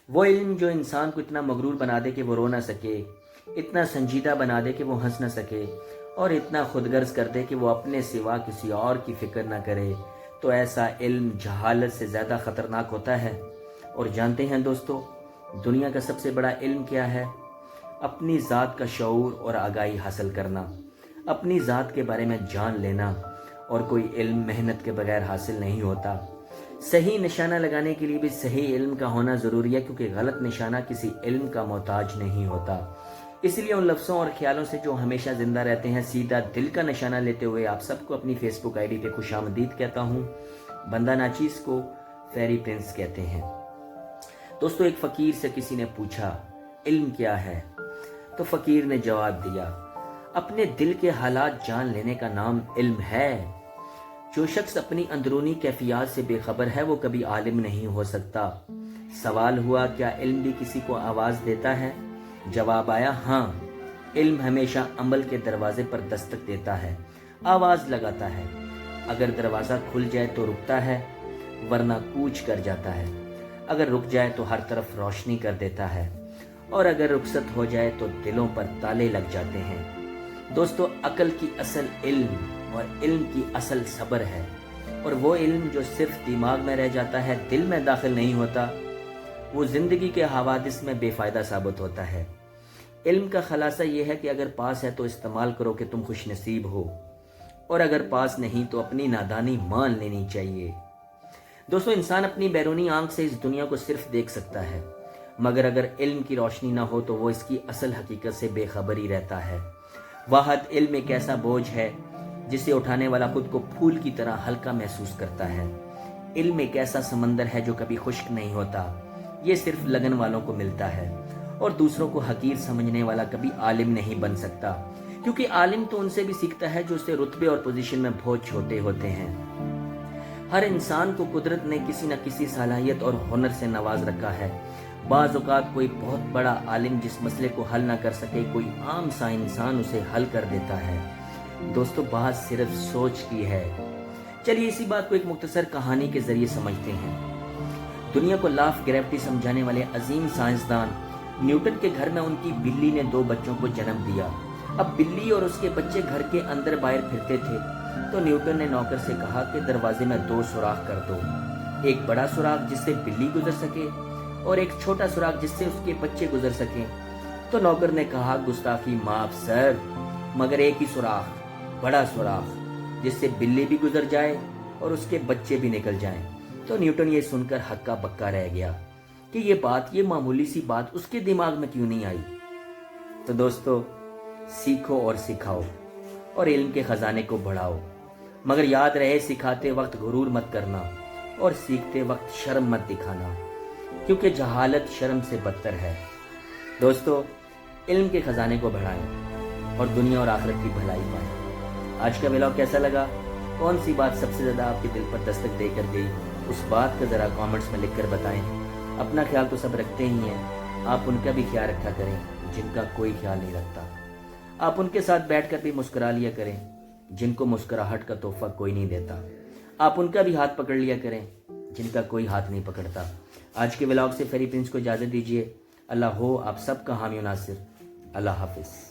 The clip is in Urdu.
وہ علم جو انسان کو اتنا مغرور بنا دے کہ وہ رو نہ سکے، اتنا سنجیدہ بنا دے کہ وہ ہنس نہ سکے، اور اتنا خود غرض کر دے کہ وہ اپنے سوا کسی اور کی فکر نہ کرے، تو ایسا علم جہالت سے زیادہ خطرناک ہوتا ہے۔ اور جانتے ہیں دوستو، دنیا کا سب سے بڑا علم کیا ہے؟ اپنی ذات کا شعور اور آگاہی حاصل کرنا، اپنی ذات کے بارے میں جان لینا۔ اور کوئی علم محنت کے بغیر حاصل نہیں ہوتا۔ صحیح نشانہ لگانے کے لیے بھی صحیح علم کا ہونا ضروری ہے، کیونکہ غلط نشانہ کسی علم کا محتاج نہیں ہوتا۔ اس لیے ان لفظوں اور خیالوں سے جو ہمیشہ زندہ رہتے ہیں، سیدھا دل کا نشانہ لیتے ہوئے آپ سب کو اپنی فیس بک آئی ڈی پہ خوش آمدید کہتا ہوں۔ بندہ ناچیز کو فیری پرنس کہتے ہیں۔ دوستو، ایک فقیر سے کسی نے پوچھا علم کیا ہے؟ تو فقیر نے جواب دیا، اپنے دل کے حالات جان لینے کا نام علم ہے۔ جو شخص اپنی اندرونی کیفیات سے بے خبر ہے وہ کبھی عالم نہیں ہو سکتا۔ سوال ہوا، کیا علم بھی کسی کو آواز دیتا ہے؟ جواب آیا، ہاں، علم ہمیشہ عمل کے دروازے پر دستک دیتا ہے، آواز لگاتا ہے۔ اگر دروازہ کھل جائے تو رکتا ہے، ورنہ کوچ کر جاتا ہے۔ اگر رک جائے تو ہر طرف روشنی کر دیتا ہے، اور اگر رخصت ہو جائے تو دلوں پر تالے لگ جاتے ہیں۔ دوستو، عقل کی اصل علم اور علم کی اصل صبر ہے، اور وہ علم جو صرف دماغ میں رہ جاتا ہے، دل میں داخل نہیں ہوتا، وہ زندگی کے حوادث میں بے فائدہ ثابت ہوتا ہے۔ علم کا خلاصہ یہ ہے کہ اگر پاس ہے تو استعمال کرو کہ تم خوش نصیب ہو، اور اگر پاس نہیں تو اپنی نادانی مان لینی چاہیے۔ دوستو، انسان اپنی بیرونی آنکھ سے اس دنیا کو صرف دیکھ سکتا ہے، مگر اگر علم کی روشنی نہ ہو تو وہ اس کی اصل حقیقت سے بے خبر ہی رہتا ہے۔ واحد علم ایک ایسا بوجھ ہے جسے اٹھانے والا خود کو پھول کی طرح ہلکا محسوس کرتا ہے۔ علم ایک ایسا سمندر ہے جو کبھی خشک نہیں ہوتا، یہ صرف لگن والوں کو ملتا ہے، اور دوسروں کو حقیر سمجھنے والا کبھی عالم نہیں بن سکتا، کیونکہ عالم تو ان سے بھی سیکھتا ہے جو اسے رتبے اور پوزیشن میں بہت چھوٹے ہوتے ہیں۔ ہر انسان کو قدرت نے کسی نہ کسی صلاحیت اور ہنر سے نواز رکھا ہے۔ بعض اوقات کوئی بہت بڑا عالم جس مسئلے کو حل نہ کر سکے، کوئی عام سا انسان اسے حل کر دیتا ہے۔ دوستو، بات صرف سوچ کی ہے۔ چلیے اسی بات کو ایک مختصر کہانی کے ذریعے سمجھتے ہیں۔ دنیا کو لا آف گریوٹی سمجھانے والے عظیم سائنسدان نیوٹن کے گھر میں ان کی بلی نے 2 بچوں کو جنم دیا۔ اب بلی اور اس کے بچے گھر کے اندر باہر پھرتے تھے، تو نیوٹن نے نوکر سے کہا کہ دروازے میں 2 سوراخ کر دو، ایک بڑا سوراخ جس سے بلی گزر سکے، اور ایک چھوٹا سوراخ جس سے اس کے بچے گزر سکیں۔ تو نوکر نے کہا، گستاخی معاف سر، مگر ایک ہی سوراخ، بڑا سوراخ، جس سے بلی بھی گزر جائے اور اس کے بچے بھی نکل جائیں۔ تو نیوٹن یہ سن کر ہکا بکا رہ گیا کہ یہ معمولی سی بات اس کے دماغ میں کیوں نہیں آئی۔ تو دوستو، سیکھو اور سکھاؤ، اور علم کے خزانے کو بڑھاؤ، مگر یاد رہے سکھاتے وقت غرور مت کرنا، اور سیکھتے وقت شرم مت دکھانا، کیونکہ جہالت شرم سے بدتر ہے۔ دوستو، علم کے خزانے کو بڑھائیں اور دنیا اور آخرت کی بھلائی پائیں۔ آج کا ولاگ کیسا لگا؟ کون سی بات سب سے زیادہ آپ کے دل پر دستک دے کر گئی؟ اس بات کا ذرا کامنٹس میں لکھ کر بتائیں۔ اپنا خیال تو سب رکھتے ہی ہیں، آپ ان کا بھی خیال رکھا کریں جن کا کوئی خیال نہیں رکھتا۔ آپ ان کے ساتھ بیٹھ کر بھی مسکرا لیا کریں جن کو مسکراہٹ کا تحفہ کوئی نہیں دیتا۔ آپ ان کا بھی ہاتھ پکڑ لیا کریں جن کا کوئی ہاتھ نہیں پکڑتا۔ آج کے ولاگ سے فیری پرنس کو اجازت دیجیے۔ اللہ ہو آپ سب کا حامی و ناصر۔ اللہ حافظ۔